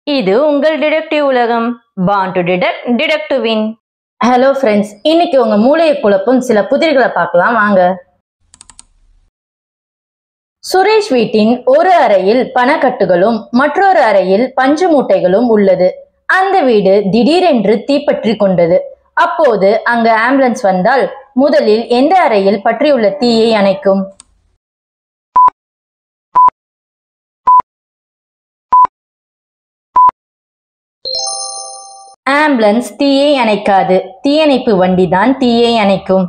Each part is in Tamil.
இது உங்கள் டிடெக்டிவ் உலகம். Born to detect, detect to win. Hello friends, இன்னைக்கு உங்க மூளையை குழப்பும் சில புதிர்களை பார்க்கலாம் வாங்க. சுரேஷ் வீட்டின் ஒரு அறையில் பணக்கட்டுகளும் மற்றொரு அறையில் பஞ்சு மூட்டைகளும் உள்ளது. அந்த வீடு திடீரென்று தீப்பற்றி கொண்டது. அப்போது அங்கு ஆம்புலன்ஸ் வந்தால் முதலில் எந்த அறையில் பற்றியுள்ள தீயை அணைக்கும்? ஆம்புலன்ஸ் தீயை அணைக்காது. தீயணைப்பு வண்டிதான் தீயை அணைக்கும்.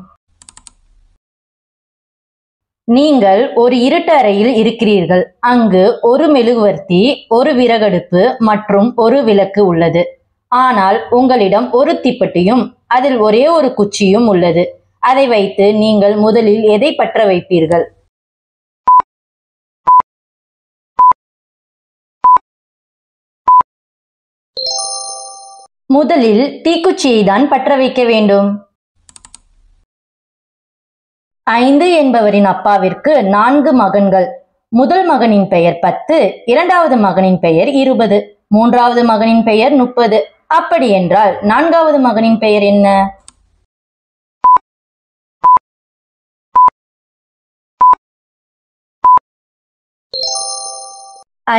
நீங்கள் ஒரு இருட்டு அறையில் இருக்கிறீர்கள். அங்கு ஒரு மெழுகுவர்த்தி, ஒரு விறகடுப்பு மற்றும் ஒரு விளக்கு உள்ளது. ஆனால் உங்களிடம் ஒரு தீப்பெட்டியும் அதில் ஒரே ஒரு குச்சியும் உள்ளது. அதை வைத்து நீங்கள் முதலில் எதை பற்ற வைப்பீர்கள்? முதலில் தீக்குச்சியை தான் பற்ற வைக்க வேண்டும். 5 என்பவரின் அப்பாவிற்கு 4 மகன்கள். முதல் மகனின் பெயர் 10, இரண்டாவது மகனின் பெயர் 20, மூன்றாவது மகனின் பெயர் 30. அப்படி என்றால் நான்காவது மகனின் பெயர் என்ன?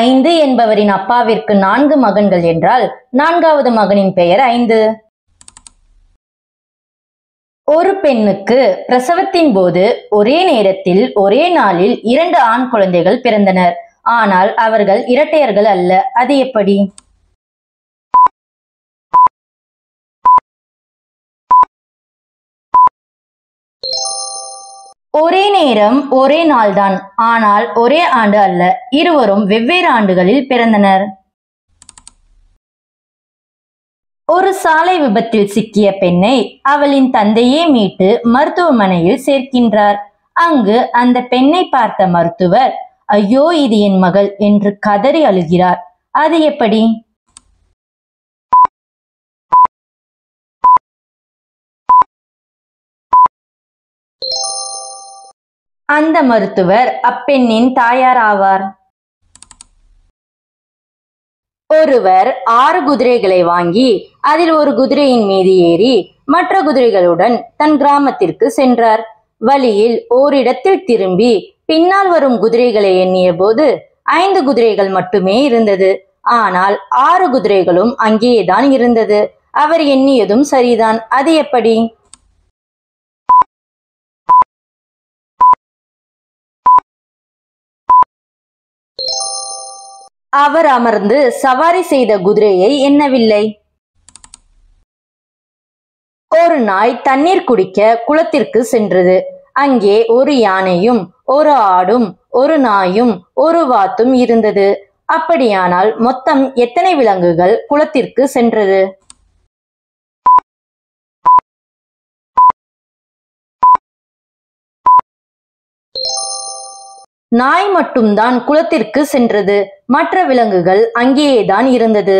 ஐந்து என்பவரின் அப்பாவிற்கு 4 மகன்கள் என்றால் நான்காவது மகனின் பெயர் 5. ஒரு பெண்ணுக்கு பிரசவத்தின் போது ஒரே நேரத்தில் ஒரே நாளில் 2 ஆண் குழந்தைகள் பிறந்தனர். ஆனால் அவர்கள் இரட்டையர்கள் அல்ல. அது எப்படி? ஒரே நேரம் ஒரே நாள்தான், ஆனால் ஒரே ஆண்டு அல்ல. இருவரும் வெவ்வேறு ஆண்டுகளில் பிறந்தனர். ஒரு சாலை விபத்தில் சிக்கிய பெண்ணை அவளின் தந்தையே மீட்டு மருத்துவமனையில் சேர்க்கின்றார். அங்கு அந்த பெண்ணை பார்த்த மருத்துவர், ஐயோ இது என் மகள் என்று கதறி அழுகிறார். அது எப்படி? அந்த மருத்துவர் அப்பெண்ணின் தாயார் ஆவார். ஒருவர் 6 குதிரைகளை வாங்கி அதில் ஒரு குதிரையின் மீது ஏறி மற்ற குதிரைகளுடன் தன் கிராமத்திற்கு சென்றார். வழியில் ஓரிடத்தில் திரும்பி பின்னால் வரும் குதிரைகளை எண்ணிய போது 5 குதிரைகள் மட்டுமே இருந்தது. ஆனால் 6 குதிரைகளும் அங்கேயேதான் இருந்தது. அவர் எண்ணியதும் சரிதான். அது எப்படி? அவர் அமர்ந்து சவாரி செய்த குதிரையை எண்ணவில்லை. ஒரு நாய் தண்ணீர் குடிக்க குளத்திற்கு சென்றது. அங்கே ஒரு யானையும் ஒரு ஆடும் ஒரு நாயும் ஒரு வாத்தும் இருந்தது. அப்படியானால் மொத்தம் எத்தனை விலங்குகள் குளத்திற்கு சென்றது? நாய் மட்டும்தான் குளத்திற்கு சென்றது. மற்ற விலங்குகள் அங்கேயேதான் இருந்தது.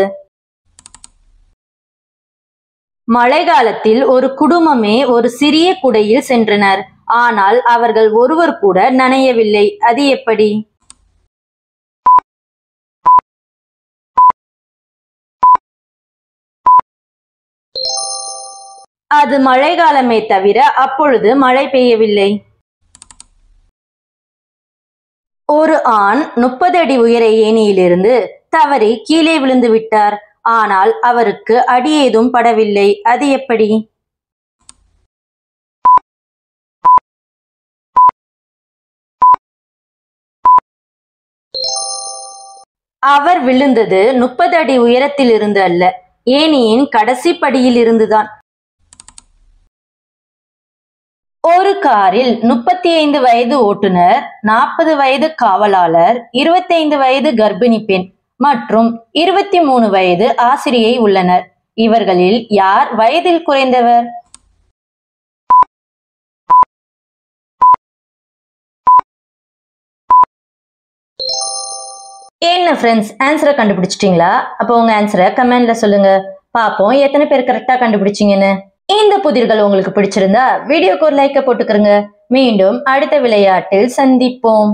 மழை காலத்தில் ஒரு குடும்பமே ஒரு சிறிய குடையில் சென்றனர். ஆனால் அவர்கள் ஒருவர் கூட நனையவில்லை. அது எப்படி? அது மழை காலமே தவிர அப்பொழுது மழை பெய்யவில்லை. ஒரு ஆண் 30 அடி உயர ஏணியிலிருந்து தவறி கீழே விழுந்து விட்டார். ஆனால் அவருக்கு அடி ஏதும் படவில்லை. அது எப்படி? அவர் விழுந்தது 30 அடி உயரத்தில் இருந்து அல்ல, ஏணியின் கடைசி படியில் இருந்துதான். ஒரு காரில் 35 வயது ஓட்டுநர், 40 வயது காவலாளர், 25 வயது கர்ப்பிணி பெண் மற்றும் 23 வயது ஆசிரியை உள்ளனர். இவர்களில் யார் வயதில் குறைந்தவர்? என்ன ஃப்ரெண்ட்ஸ், ஆன்சரை கண்டுபிடிச்சிட்டீங்களா? அப்போ உங்க ஆன்சரை கமெண்ட்ல சொல்லுங்க. பாப்போம் எத்தனை பேர் கரெக்டா கண்டுபிடிச்சீங்கன்னு. இந்த புதிர்கள் உங்களுக்கு பிடிச்சிருந்தா வீடியோக்கு ஒரு லைக்க போட்டுக்கிறங்க. மீண்டும் அடுத்த விளையாட்டில் சந்திப்போம்.